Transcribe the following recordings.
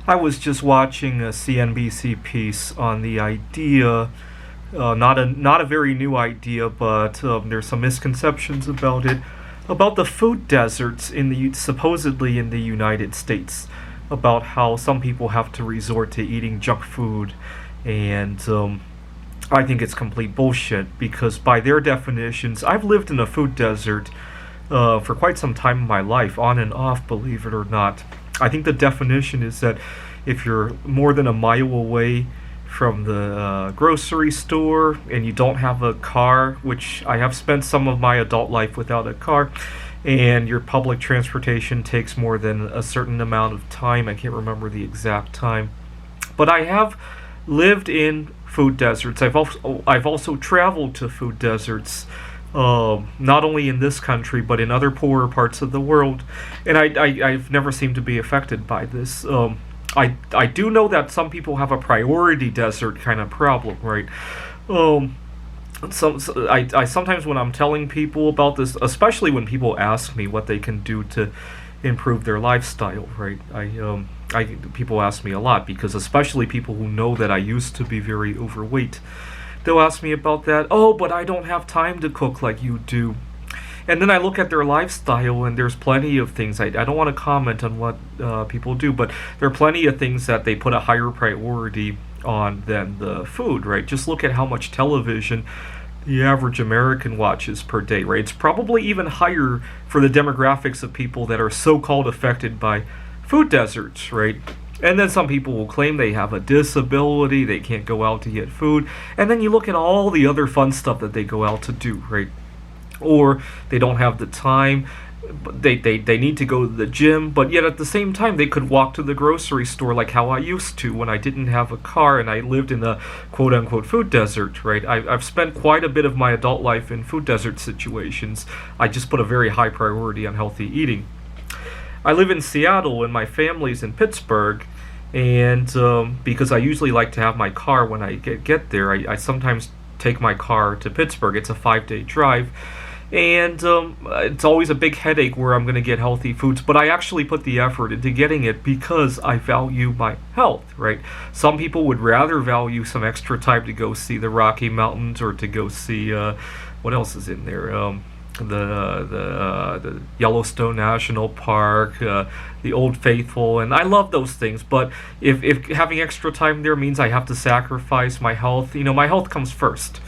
I was just watching a CNBC piece on the idea, not a very new idea, but there's some misconceptions about it, about the food deserts supposedly in the United States, about how some people have to resort to eating junk food, and I think it's complete bullshit because by their definitions, I've lived in a food desert for quite some time in my life, on and off, believe it or not. I think the definition is that if you're more than a mile away from the grocery store and you don't have a car, which I have spent some of my adult life without a car, and your public transportation takes more than a certain amount of time, I can't remember the exact time, but I have lived in food deserts. I've also traveled to food deserts, not only in this country but in other poorer parts of the world, and I've never seemed to be affected by this. I do know that some people have a priority desert kind of problem, right? I sometimes when I'm telling people about this, especially when people ask me what they can do to improve their lifestyle, right? People ask me a lot because especially people who know that I used to be very overweight, they'll ask me about that. Oh, but I don't have time to cook like you do. And then I look at their lifestyle, and there's plenty of things. I don't want to comment on what people do, but there are plenty of things that they put a higher priority on than the food, right? Just look at how much television the average American watches per day, right? It's probably even higher for the demographics of people that are so-called affected by food deserts, right? And then some people will claim they have a disability, they can't go out to get food, and then you look at all the other fun stuff that they go out to do, right? Or they don't have the time, but they need to go to the gym, but yet at the same time they could walk to the grocery store like how I used to when I didn't have a car and I lived in a quote-unquote food desert, right? I've spent quite a bit of my adult life in food desert situations. I just put a very high priority on healthy eating. I live in Seattle and my family's in Pittsburgh, and because I usually like to have my car when I get there, I sometimes take my car to Pittsburgh. It's a 5-day drive, and it's always a big headache where I'm going to get healthy foods, but I actually put the effort into getting it because I value my health, right? Some people would rather value some extra time to go see the Rocky Mountains or to go see what else is in there, the Yellowstone National Park, the Old Faithful, and I love those things, but if having extra time there means I have to sacrifice my health, my health comes first.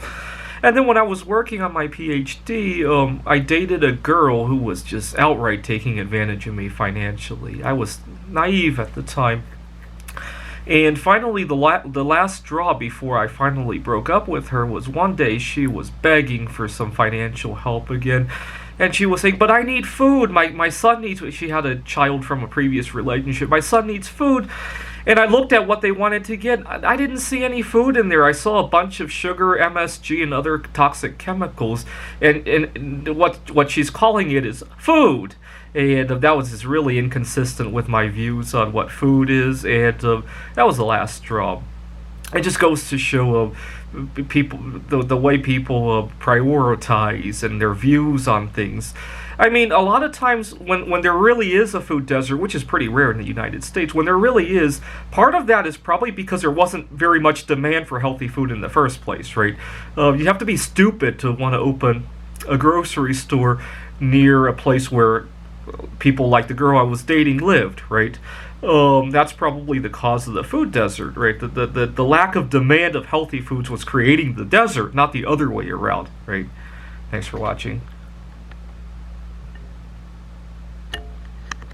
And then when I was working on my PhD, I dated a girl who was just outright taking advantage of me financially. I was naive at the time. And finally, the last straw before I finally broke up with her was one day she was begging for some financial help again. And she was saying, but I need food. My son needs... She had a child from a previous relationship. My son needs food. And I looked at what they wanted to get. I didn't see any food in there. I saw a bunch of sugar, MSG, and other toxic chemicals. And what she's calling it is food. And that was just really inconsistent with my views on what food is. And that was the last straw. It just goes to show people the way people prioritize and their views on things. I mean, a lot of times when there really is a food desert, which is pretty rare in the United States, when there really is, part of that is probably because there wasn't very much demand for healthy food in the first place, right? You have to be stupid to want to open a grocery store near a place where people like the girl I was dating lived, right? That's probably the cause of the food desert, right? The lack of demand of healthy foods was creating the desert, not the other way around, right? Thanks for watching.